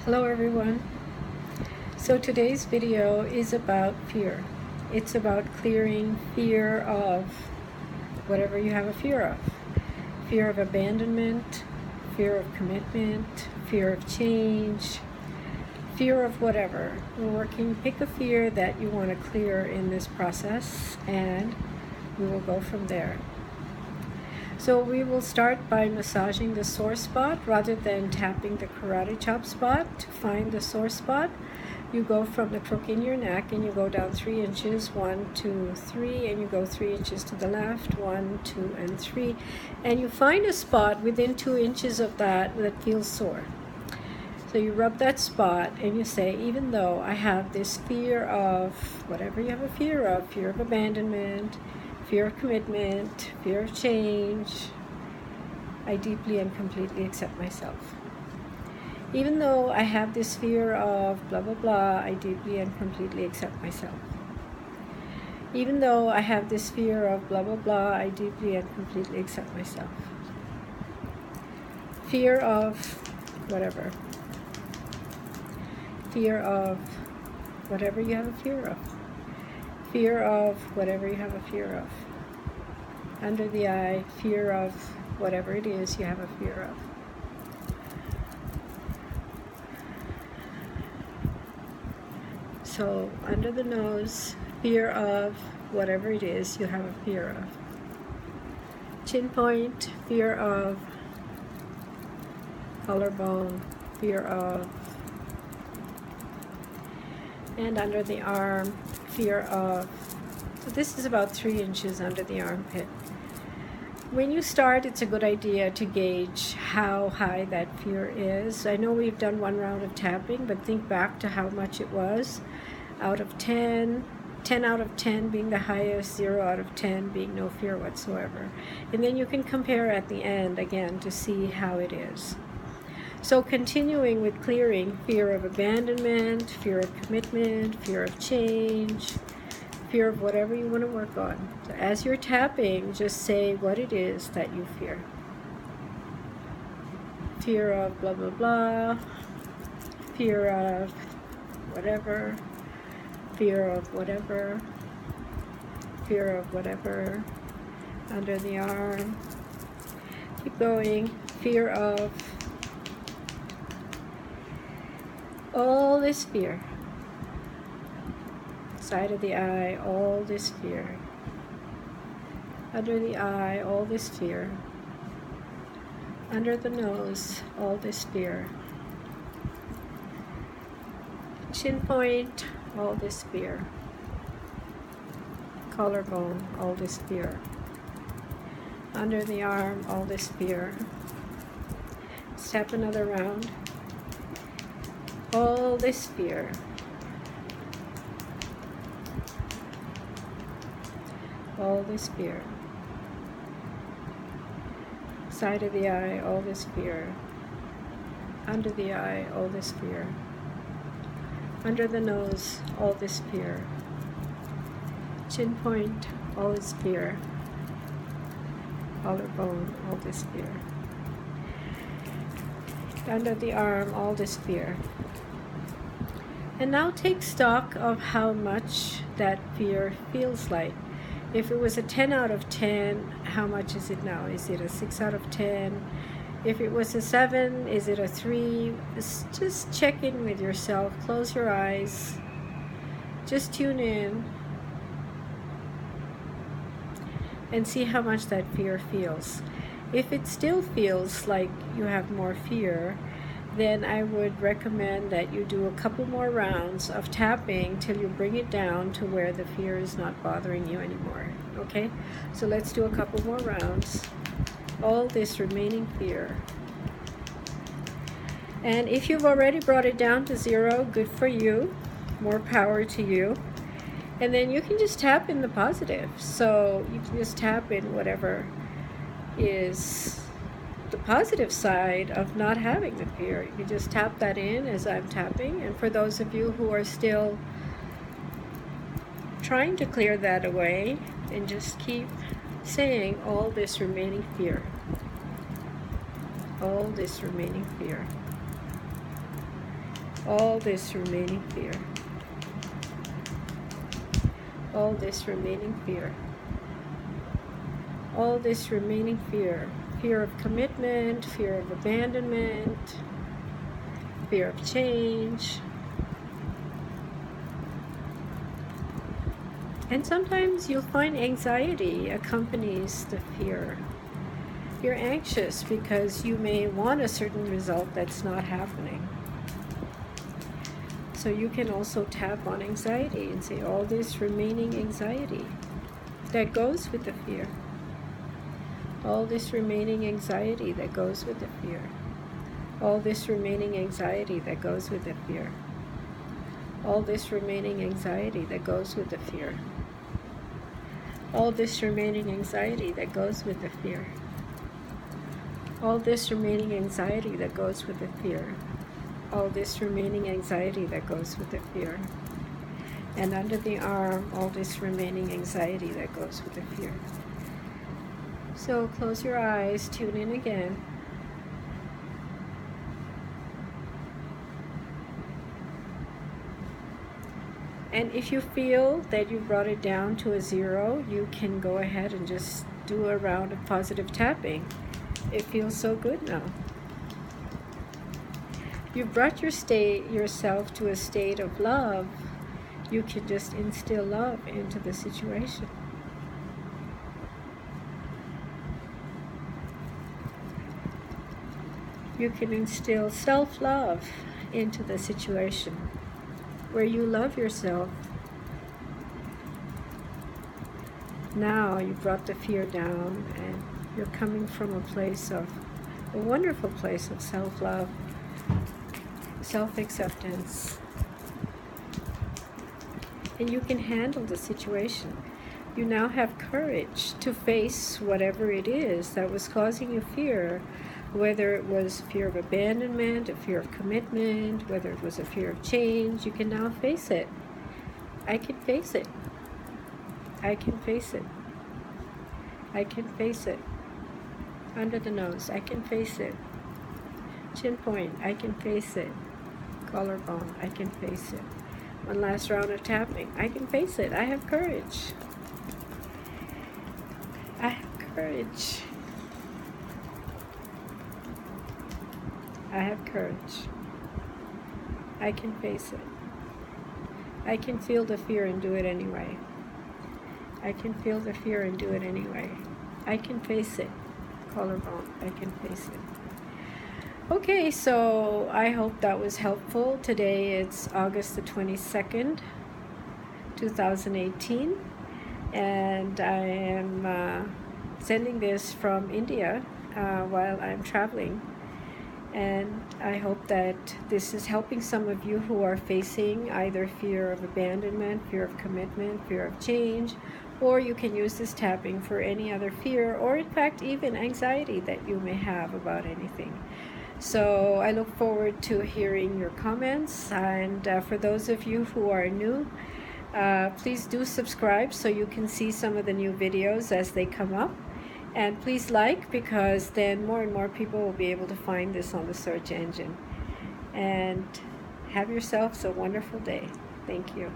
Hello everyone. So today's video is about fear. It's about clearing fear of whatever you have a fear of. Fear of abandonment, fear of commitment, fear of change, fear of whatever. Pick a fear that you want to clear in this process and we will go from there. So we will start by massaging the sore spot rather than tapping the karate chop spot. To find the sore spot, you go from the crook in your neck and you go down 3 inches, 1, 2, 3, and you go 3 inches to the left, 1, 2, and 3, and you find a spot within 2 inches of that feels sore. So you rub that spot and you say, even though I have this fear of whatever you have a fear of abandonment, fear of commitment, fear of change, I deeply and completely accept myself. Even though I have this fear of blah, blah, blah, I deeply and completely accept myself. Even though I have this fear of blah, blah, blah, I deeply and completely accept myself. Fear of whatever. Fear of whatever you have a fear of. Fear of whatever you have a fear of. Under the eye, fear of whatever it is you have a fear of. So under the nose, fear of whatever it is you have a fear of. Chin point, fear of. Collarbone, fear of. And under the arm, fear of. So this is about 3 inches under the armpit. When you start, it's a good idea to gauge how high that fear is. I know we've done 1 round of tapping, but think back to how much it was. Out of 10, 10 out of 10 being the highest, 0 out of 10 being no fear whatsoever. And then you can compare at the end again to see how it is. So continuing with clearing fear of abandonment, fear of commitment, fear of change, fear of whatever you want to work on. So as you're tapping, just say what it is that you fear. Fear of blah, blah, blah. Fear of whatever. Fear of whatever. Fear of whatever. Under the arm. Keep going. Fear of all this fear. Side of the eye, all this fear. Under the eye, all this fear. Under the nose, all this fear. Chin point, all this fear. Collarbone, all this fear. Under the arm, all this fear. Step another round. All this fear. All this fear. Side of the eye, all this fear. Under the eye, all this fear. Under the nose, all this fear. Chin point, all this fear. Collarbone, all this fear. Under the arm, all this fear. And now take stock of how much that fear feels like. If it was a 10 out of 10, how much is it now? Is it a 6 out of 10? If it was a 7, is it a 3? Just check in with yourself. Close your eyes. Just tune in. And see how much that fear feels. If it still feels like you have more fear, then I would recommend that you do a couple more rounds of tapping till you bring it down to where the fear is not bothering you anymore. Okay? So let's do a couple more rounds. All this remaining fear. And if you've already brought it down to 0, good for you. More power to you. And then you can just tap in the positive. So you can just tap in whatever is the positive side of not having the fear. You can just tap that in as I'm tapping. And for those of you who are still trying to clear that away, and just keep saying all this remaining fear. All this remaining fear. all this remaining fear, all this remaining fear, all this remaining fear, fear of commitment, fear of abandonment, fear of change. And sometimes you'll find anxiety accompanies the fear. You're anxious because you may want a certain result that's not happening. So you can also tap on anxiety and say all this remaining anxiety that goes with the fear. All this remaining anxiety that goes with the fear. All this remaining anxiety that goes with the fear. All this remaining anxiety that goes with the fear. All this remaining anxiety that goes with the fear. All this remaining anxiety that goes with the fear. All this remaining anxiety that goes with the fear. And under the arm, all this remaining anxiety that goes with the fear. So close your eyes, tune in again. And if you feel that you brought it down to a 0, you can go ahead and just do a round of positive tapping. It feels so good now. You've brought yourself to a state of love. You can just instill love into the situation. You can instill self-love into the situation where you love yourself. Now you brought the fear down and you're coming from a wonderful place of self-love, self-acceptance. And you can handle the situation. You now have courage to face whatever it is that was causing you fear, whether it was fear of abandonment, a fear of commitment, whether it was a fear of change. You can now face it. I can face it. I can face it. I can face it. Under the nose, I can face it. Chin point, I can face it. Collarbone, I can face it. One last round of tapping. I can face it. I have courage. I have courage. I have courage. I can face it. I can feel the fear and do it anyway. I can feel the fear and do it anyway. I can face it. Collarbone, I can face it. Okay, so I hope that was helpful. Today it's August the 22nd, 2018, and I am sending this from India while I'm traveling. And I hope that this is helping some of you who are facing either fear of abandonment, fear of commitment, fear of change, or you can use this tapping for any other fear, or in fact even anxiety that you may have about anything. So I look forward to hearing your comments, and for those of you who are new, please do subscribe so you can see some of the new videos as they come up. And please like, because then more and more people will be able to find this on the search engine. And have yourselves a wonderful day. Thank you.